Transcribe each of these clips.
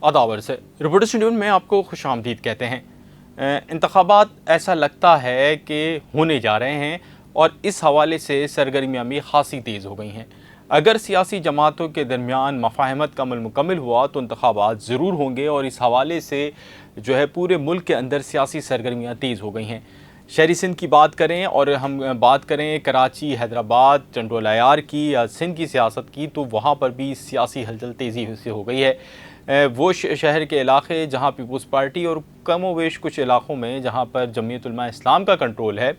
अदावर से reporters studio में आपको खुशामदीद कहते हैं। इंतखाबात ऐसा लगता है कि होने जा रहे हैं और इस हवाले से सरगर्मियाँ भी खासी तेज़ हो गई हैं। अगर सियासी जमातों के दरमियान मफाहमत का अमल मुकम्मल हुआ तो इंतखाबात ज़रूर होंगे और इस हवाले से जो है पूरे मुल्क के अंदर सियासी सरगर्मियाँ तेज़ हो गई हैं। शहरी सिंध की बात करें और हम बात करें कराची, हैदराबाद, चंडोल अयार की या सिंध की सियासत की, तो वहाँ पर भी सियासी हलचल तेज़ी से हो गई है। वो शहर के इलाके जहाँ पीपल्स पार्टी और कम व बेश कुछ इलाक़ों में जहाँ पर जमीयत उलमा इस्लाम का कंट्रोल है,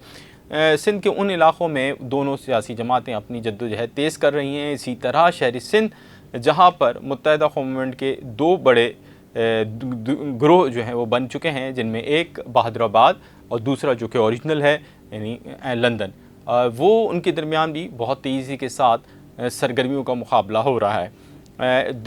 सिंध के उन इलाक़ों में दोनों सियासी जमातें अपनी जद्दोजहद तेज़ कर रही हैं। इसी तरह शहरी सिंध जहाँ पर मुत्तहिदा कौम मूवमेंट के दो बड़े ग्रोह जो हैं वो बन चुके हैं, जिनमें एक बहादुराबाद और दूसरा जो कि ओरिजिनल है यानी लंदन, वो उनके दरमियान भी बहुत तेज़ी के साथ सरगर्मियों का मुकाबला हो रहा है।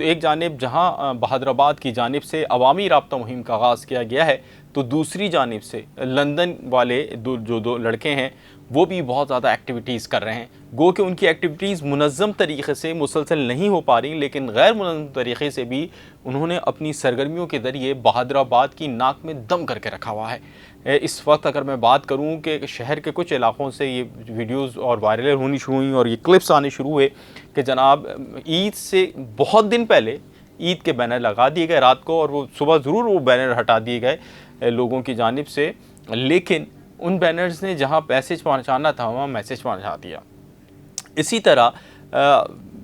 एक जानिब जहां बहादुराबाद की जानिब से अवामी राब्ता मुहिम का आगाज़ किया गया है, तो दूसरी जानिब से लंदन वाले दो लड़के हैं वो भी बहुत ज़्यादा एक्टिविटीज़ कर रहे हैं। गो कि उनकी एक्टिविटीज़ मुनज़्ज़म तरीक़े से मुसलसल नहीं हो पा रही, लेकिन गैर मुनज़्ज़म तरीक़े से भी उन्होंने अपनी सरगर्मियों के ज़रिए बहादुराबाद की नाक में दम करके रखा हुआ है। इस वक्त अगर मैं बात करूं कि शहर के कुछ इलाक़ों से ये वीडियोज़ और वायरल होनी शुरू हुई और ये क्लिप्स आने शुरू हुए कि जनाब ईद से बहुत दिन पहले ईद के बैनर लगा दिए गए रात को, और वो सुबह ज़रूर वो बैनर हटा दिए गए लोगों की जानिब से, लेकिन उन बैनर्स ने जहां मैसेज पहुंचाना था वहाँ मैसेज पहुंचा दिया। इसी तरह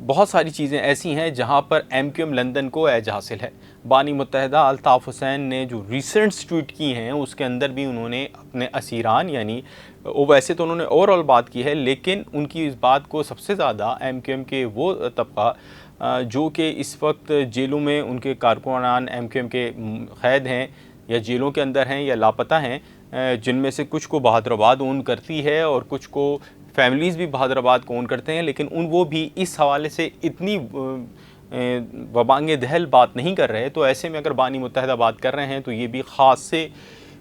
बहुत सारी चीज़ें ऐसी हैं जहां पर MQM लंदन को एज हासिल है। बानी मुत्तहिदा अल्ताफ़ हुसैन ने जो रिसेंट ट्वीट की हैं उसके अंदर भी उन्होंने अपने असीरान यानी वैसे तो उन्होंने ओवरऑल बात की है, लेकिन उनकी इस बात को सबसे ज़्यादा MQM के वो तबका जो कि इस वक्त जेलों में उनके कारकुनान MQM के क़ैद हैं या जेलों के अंदर हैं या लापता हैं, जिनमें से कुछ को बहादुराबाद ओन करती है और कुछ को फैमिलीज़ भी बहादुराबाद को ओन करते हैं, लेकिन वो भी इस हवाले से इतनी वबांगे दहल बात नहीं कर रहे। तो ऐसे में अगर बानी मुत्तहिदा बात कर रहे हैं तो ये भी ख़ास से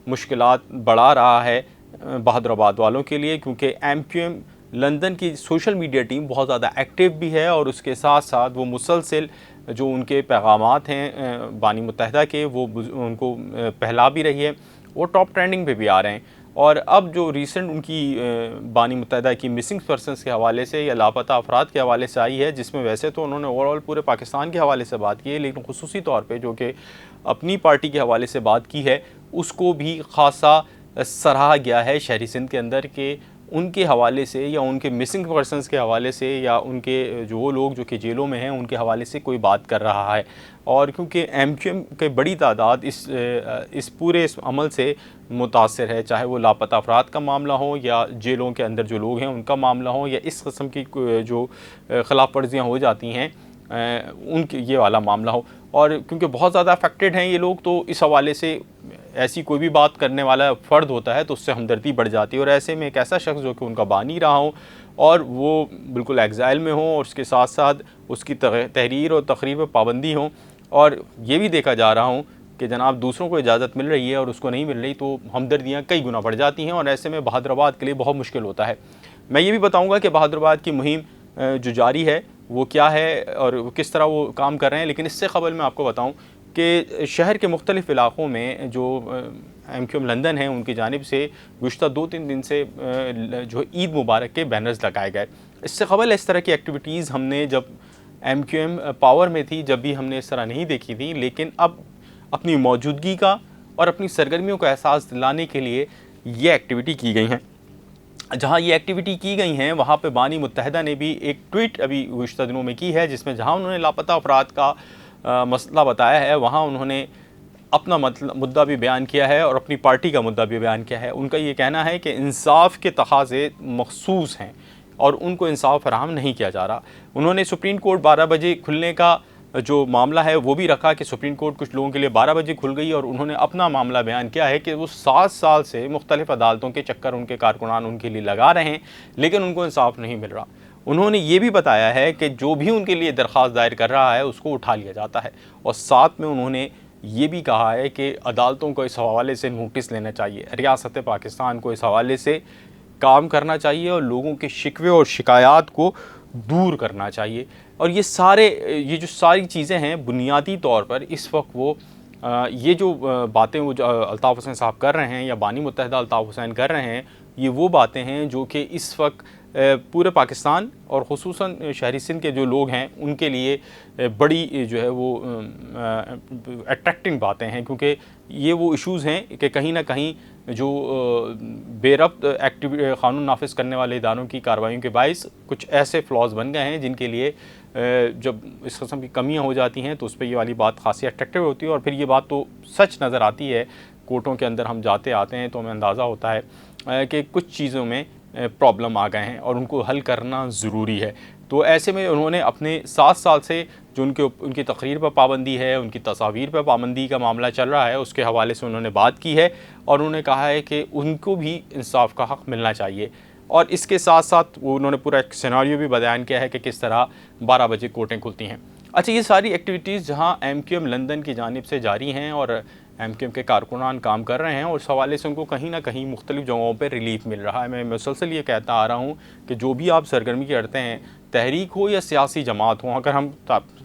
मुश्किलात बढ़ा रहा है बहादुराबाद वालों के लिए, क्योंकि MQM लंदन की सोशल मीडिया टीम बहुत ज़्यादा एक्टिव भी है और उसके साथ साथ वो मुसलसल जो उनके पैगामात हैं बानी मुत्तहिदा के वो उनको पहला भी रही है, वो टॉप ट्रेंडिंग पे भी आ रहे हैं। और अब जो रिसेंट उनकी बानी मुत्तहिदा की मिसिंग पर्सनस के हवाले से या लापता अफराद के हवाले से आई है, जिसमें वैसे तो उन्होंने ओवरऑल पूरे पाकिस्तान के हवाले से बात की है, लेकिन खुसूसी तौर पे जो कि अपनी पार्टी के हवाले से बात की है उसको भी खासा सराहा गया है शहरी सिंध के अंदर के उनके हवाले से या उनके मिसिंग पर्सनस के हवाले से या उनके जो वो लोग जो कि जेलों में हैं उनके हवाले से कोई बात कर रहा है। और क्योंकि MQM के बड़ी तादाद इस पूरे इस अमल से मुतासर है, चाहे वो लापता अफराद का मामला हो या जेलों के अंदर जो लोग हैं उनका मामला हो या इस किस्म की जो ख़िलाफ़ वर्जियाँ हो जाती हैं उनके ये वाला मामला हो। और क्योंकि बहुत ज़्यादा अफेक्टेड हैं ये लोग, तो इस हवाले से ऐसी कोई भी बात करने वाला फ़र्द होता है तो उससे हमदर्दी बढ़ जाती है। और ऐसे में एक ऐसा शख्स जो कि उनका बानी रहा हो और वो बिल्कुल एग्ज़ाइल में हो और उसके साथ साथ उसकी तहरीर और तकरीर पर पाबंदी हो, और ये भी देखा जा रहा हूँ कि जनाब दूसरों को इजाज़त मिल रही है और उसको नहीं मिल रही, तो हमदर्दियाँ कई गुना बढ़ जाती हैं और ऐसे में बहादुराबाद के लिए बहुत मुश्किल होता है। मैं ये भी बताऊँगा कि बहादुराबाद की मुहिम जो जारी है वो क्या है और किस तरह वो काम कर रहे हैं, लेकिन इससे कबल मैं आपको बताऊँ कि शहर के मुख्तलिफ़ इलाक़ों में जो MQM लंदन है उनकी जानिब से गुज़िश्ता 2-3 दिन से जो ईद मुबारक के बैनर्स लगाए गए। इससे कबल इस तरह की एक्टिविटीज़ हमने जब MQM पावर में थी जब भी हमने इस तरह नहीं देखी थी, लेकिन अब अपनी मौजूदगी का और अपनी सरगर्मियों का एहसास दिलाने के लिए ये एक्टिविटी की गई हैं। जहाँ ये एक्टिविटी की गई हैं वहाँ पे बानी मुत्तहिदा ने भी एक ट्वीट अभी गुज़िश्ता दिनों में की है, जिसमें जहाँ उन्होंने लापता अफराद का मसला बताया है वहाँ उन्होंने अपना मुद्दा भी बयान किया है और अपनी पार्टी का मुद्दा भी बयान किया है। उनका ये कहना है कि इंसाफ के तकाज़े मखसूस हैं और उनको इंसाफ फराहम नहीं किया जा रहा। उन्होंने सुप्रीम कोर्ट 12 बजे खुलने का जो मामला है वो भी रखा कि सुप्रीम कोर्ट कुछ लोगों के लिए 12 बजे खुल गई, और उन्होंने अपना मामला बयान किया है कि वो 7 साल से मुख्तलिफ़ अदालतों के चक्कर उनके कारकुनान उनके लिए लगा रहे हैं, लेकिन उनको इंसाफ नहीं मिल रहा। उन्होंने ये भी बताया है कि जो भी उनके लिए दरख्वास्त दायर कर रहा है उसको उठा लिया जाता है, और साथ में उन्होंने ये भी कहा है कि अदालतों को इस हवाले से नोटिस लेना चाहिए, रियासत पाकिस्तान को इस हवाले से काम करना चाहिए और लोगों के शिकवे और शिकायत को दूर करना चाहिए। और ये जो सारी चीज़ें हैं बुनियादी तौर पर इस वक्त वो ये जो बातें वो जो अल्ताफ़ हुसैन साहब कर रहे हैं या बानी मुत्तहिदा अल्ताफ़ हुसैन कर रहे हैं, ये वो बातें हैं जो कि इस वक्त पूरे पाकिस्तान और ख़ुसूसन शहरी सिंध के जो लोग हैं उनके लिए बड़ी जो है वो अट्रैक्टिंग बातें हैं, क्योंकि ये वो इश्यूज़ हैं कि कहीं ना कहीं जो बेरब्त क़ानून नाफिज करने वाले इदारों की कार्रवाइयों के बायस कुछ ऐसे फ्लॉज बन गए हैं जिनके लिए जब इस किस्म की कमियां हो जाती हैं तो उस पर ये वाली बात खासी अट्रैक्टिव होती है। और फिर ये बात तो सच नज़र आती है, कोर्टों के अंदर हम जाते आते हैं तो हमें अंदाज़ा होता है कि कुछ चीज़ों में प्रॉब्लम आ गए हैं और उनको हल करना ज़रूरी है। तो ऐसे में उन्होंने अपने 7 साल से जो उनकी तकरीर पर पाबंदी है, उनकी तस्वीर पर पाबंदी का मामला चल रहा है, उसके हवाले से उन्होंने बात की है और उन्होंने कहा है कि उनको भी इंसाफ का हक़ मिलना चाहिए। और इसके साथ साथ वो उन्होंने पूरा एक सिनारियो भी बयान किया है कि किस तरह 12 बजे कोर्टें खुलती हैं। अच्छा, ये सारी एक्टिविटीज़ जहाँ MQM लंदन की जानिब से जारी हैं और MQM के कारकुनान काम कर रहे हैं और उस हवाले से उनको कहीं ना कहीं मुख्तलिफ़ जगहों पर रिलीफ मिल रहा है। मैं मुसलसल ये कहता आ रहा हूँ कि जो भी आप सरगर्मी करते हैं, तहरीक हो या सियासी जमात हो, अगर हम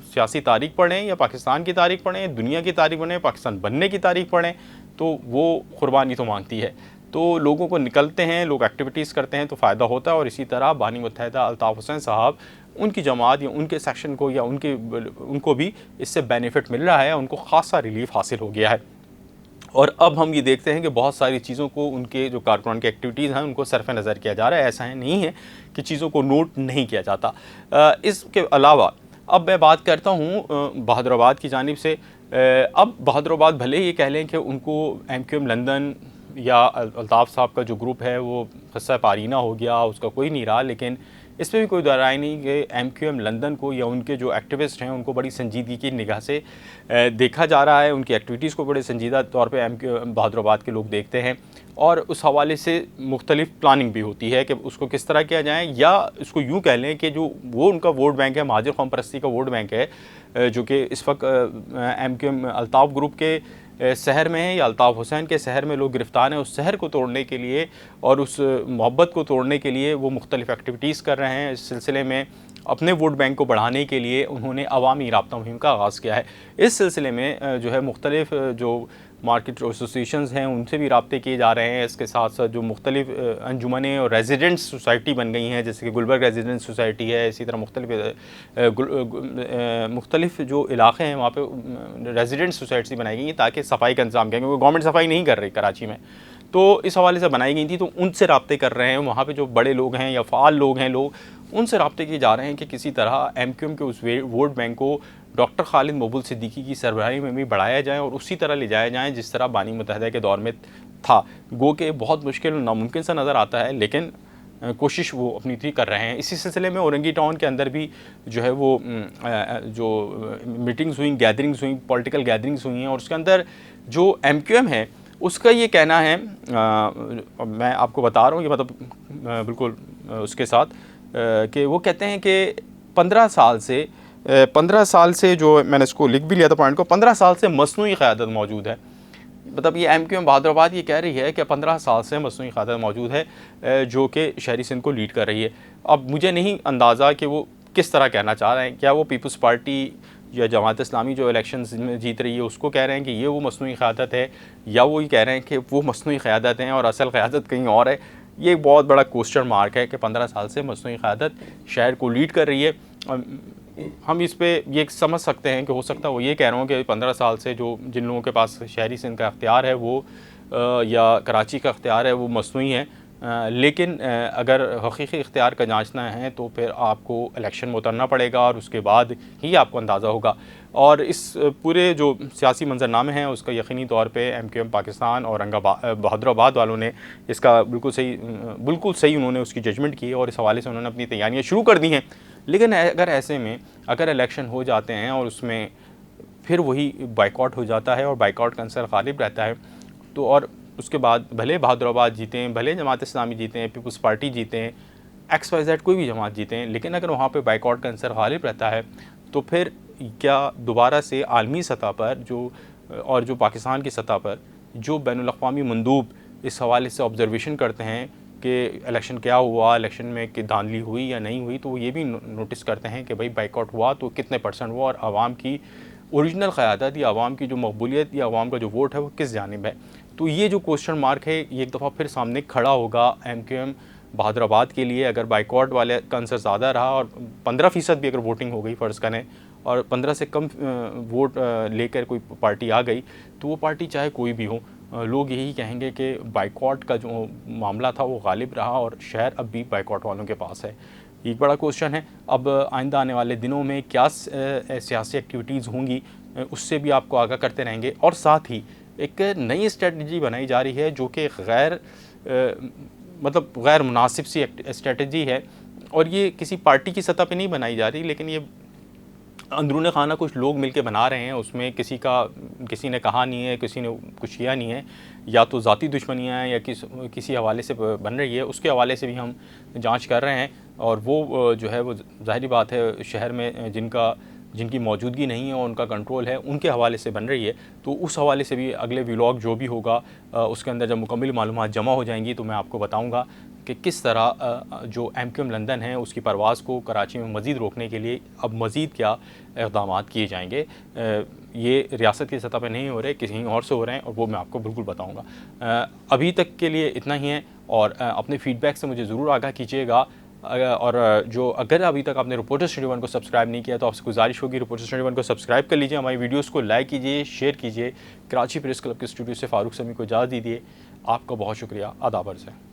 सियासी तारीख पढ़ें या पाकिस्तान की तारीख पढ़ें, दुनिया की तारीख पढ़ें, पाकिस्तान बनने की तारीख पढ़ें, तो वो कुर्बानी तो मांगती है। तो लोगों को निकलते हैं, लोग एक्टिविटीज़ करते हैं तो फ़ायदा होता है। और इसी तरह बानी मुत्तहिदा अल्ताफ़ हुसैन साहब, उनकी जमात या उनके सेक्शन को या उनको भी इससे बेनिफिट मिल रहा है, उनको ख़ासा रिलीफ हासिल हो गया है। और अब हम ये देखते हैं कि बहुत सारी चीज़ों को, उनके जो कारकुनान की एक्टिविटीज़ हैं उनको सरफ़ नज़र किया जा रहा है। ऐसा है नहीं है कि चीज़ों को नोट नहीं किया जाता। इसके अलावा अब मैं बात करता हूँ बहादुराबाद की जानिब से। अब बहादुराबाद भले ही कह लें कि उनको MQM लंदन या अल्ताफ़ साहब का जो ग्रुप है वो हिस्सा पारीना हो गया, उसका कोई नहीं रहा, लेकिन इसमें भी कोई दो राय नहीं कि MQM लंदन को या उनके जो एक्टिविस्ट हैं उनको बड़ी संजीदगी की निगाह से देखा जा रहा है। उनकी एक्टिविटीज़ को बड़े संजीदा तौर पे बहादुराबाद के लोग देखते हैं और उस हवाले से मुख्तलिफ़ प्लानिंग भी होती है कि उसको किस तरह किया जाए, या इसको यूँ कह लें कि जो वो उनका वोट बैंक है, महाजिर कौम परस्ती का वोट बैंक है, जो कि इस वक्त MQM अल्ताफ़ ग्रुप के शहर में है या अल्ताफ़ हुसैन के शहर में लोग गिरफ़्तार हैं, उस शहर को तोड़ने के लिए और उस मोहब्बत को तोड़ने के लिए वो मुख्तलिफ़ एक्टिविटीज़ कर रहे हैं। इस सिलसिले में अपने वोट बैंक को बढ़ाने के लिए उन्होंने अवामी राब्ता मुहिम का आगाज़ किया है। इस सिलसिले में जो है मुख्तलिफ़ जो मार्केट एसोसिएशंस हैं उनसे भी राब्ते किए जा रहे हैं। इसके साथ साथ जो मुख्तलिफ़ अंजुमनें और रेजिडेंट्स सोसाइटी बन गई हैं, जैसे कि गुलबर्ग रेजिडेंट्स सोसाइटी है, इसी तरह मुख्तलिफ़ जो इलाक़े हैं वहाँ पे रेजिडेंट्स सोसाइटी बनाई गई हैं ताकि सफाई का इंतज़ाम किया, क्योंकि गवर्नमेंट सफाई नहीं कर रही कराची में, तो इस हवाले से बनाई गई थी। तो उनसे राब्ते कर रहे हैं, वहाँ पे जो बड़े लोग हैं या फ़ाल लोग हैं, लोग उनसे राब्ते किए जा रहे हैं कि किसी तरह MQM के उस वोट बैंक को डॉक्टर खालिद मकबूल सिद्दीकी की सरबराही में भी बढ़ाया जाए और उसी तरह ले जाया जाए जिस तरह बानी मुत्तहिदा के दौर में था। गो के बहुत मुश्किल नामुमकिन सा नज़र आता है, लेकिन कोशिश वो अपनी थी कर रहे हैं। इसी सिलसिले में औरंगी टाउन के अंदर भी जो है वो जो मीटिंग्स हुई, गैदरिंग्स हुई, पॉलिटिकल गैदरिंग्स हुई हैं और उसके अंदर जो MQM है उसका ये कहना है, मैं आपको बता रहा हूँ, ये मतलब बिल्कुल उसके साथ कि वो कहते हैं कि 15 साल से जो मैंने इसको लिख भी लिया था पॉइंट को, 15 साल से मसनूई क़यादत मौजूद है। मतलब ये MQM बहादुराबाद ये कह रही है कि 15 साल से मसनूई क़यादत मौजूद है जो कि शहरी सिंध को लीड कर रही है। अब मुझे नहीं अंदाज़ा कि वो किस तरह कहना चाह रहे हैं, क्या वो पीपल्स पार्टी या जमात इस्लामी जो इलेक्शंस में जीत रही है उसको कह रहे हैं कि ये वो मसनूई क़यादत है, या वो ये कह रहे हैं कि वो मसनूई क़यादत हैं और असल क़यादत कहीं और है। ये एक बहुत बड़ा क्वेश्चन मार्क है कि 15 साल से मसनूई क़यादत शहर को लीड कर रही है। हम इस पे ये समझ सकते हैं कि हो सकता है वो ये कह रहे हो कि 15 साल से जो जिन लोगों के पास शहरी सिंध का अख्तियार है वो या कराची का अख्तियार है वो मसनूई है, लेकिन अगर हकीकी इख्तियार का जांचना है तो फिर आपको इलेक्शन में उतरना पड़ेगा और उसके बाद ही आपको अंदाज़ा होगा। और इस पूरे जो सियासी मंजरनामे हैं उसका यकीनी तौर पे MQM पाकिस्तान और बहादुराबाद वालों ने इसका बिल्कुल सही उन्होंने उसकी जजमेंट की और इस हवाले से उन्होंने अपनी तैयारियाँ शुरू कर दी हैं। लेकिन अगर ऐसे में अगर इलेक्शन हो जाते हैं और उसमें फिर वही बाइकआउट हो जाता है और बाइकआउट का अंसर गालिब रहता है, तो और उसके बाद भले बहादुराबाद जीतें, भले Jamaat Islami जीतें, peoples party जीतें, XYZ कोई भी जमात जीतें, लेकिन अगर वहाँ पे बाइकआउट का अंसर गालिब रहता है तो फिर क्या दोबारा से आलमी सतह पर जो पाकिस्तान की सतह पर जो बैनुल अक़वामी मंदूब इस हवाले से ऑब्ज़र्वेशन करते हैं कि इलेक्शन क्या हुआ, इलेक्शन में कि धांधली हुई या नहीं हुई, तो वो ये भी नोटिस करते हैं कि भाई बाइकआउट हुआ तो कितने परसेंट हुआ और आवाम की ओरिजिनल क़यादत या आवाम की जो मकबूलियत या आवाम का जो वोट है वो किस जानिब है। तो ये जो क्वेश्चन मार्क है ये एक दफ़ा फिर सामने खड़ा होगा MQM बहादुराबाद के लिए। अगर बाइकआउट वाले का आंसर ज़्यादा रहा और 15% भी अगर वोटिंग हो गई फ़र्ज़ करें और 15 से कम वोट लेकर कोई पार्टी आ गई, तो वो पार्टी चाहे कोई भी हो, लोग यही कहेंगे कि बाइकआउट का जो मामला था वो गालिब रहा और शहर अब भी बाइकआउट वालों के पास है। एक बड़ा क्वेश्चन है। अब आइंदा आने वाले दिनों में क्या सियासी एक्टिविटीज़ होंगी, उससे भी आपको आगाह करते रहेंगे। और साथ ही एक नई स्ट्रेटजी बनाई जा रही है जो कि गैर मुनासिब सी स्ट्रेटजी है, और ये किसी पार्टी की सतह पे नहीं बनाई जा रही, लेकिन ये अंदरूनी खाना कुछ लोग मिलके बना रहे हैं। उसमें किसी ने कहा नहीं है, किसी ने कुछ किया नहीं है, या तो ज़ाती दुश्मनियाँ हैं या किसी हवाले से बन रही है, उसके हवाले से भी हम जांच कर रहे हैं। और वो जो है वो ज़ाहिरी बात है शहर में जिनकी मौजूदगी नहीं है और उनका कंट्रोल है, उनके हवाले से बन रही है। तो उस हवाले से भी अगले व्लॉग जो भी होगा उसके अंदर जब मुकम्मल मालूमात जमा हो जाएंगी तो मैं आपको बताऊंगा कि किस तरह जो MQM लंदन है उसकी परवाज़ को कराची में मज़ीद रोकने के लिए अब मज़ीद क्या इक़दामात किए जाएंगे। ये रियासत की सतह पर नहीं हो रहे, कहीं और से हो रहे हैं, और वो मैं आपको बिल्कुल बताऊँगा। अभी तक के लिए इतना ही है, और अपने फ़ीडबैक से मुझे ज़रूर आगाह कीजिएगा। और अगर अभी तक आपने रिपोर्टर्स 21 को सब्सक्राइब नहीं किया तो आपसे गुजारिश होगी रिपोर्टर्स 21 को सब्सक्राइब कर लीजिए, हमारी वीडियोस को लाइक कीजिए, शेयर कीजिए। कराची प्रेस क्लब के स्टूडियो से फ़ारूक समी को इजाज़त दीजिए। आपका बहुत शुक्रिया। आदाब अर्ज़ है।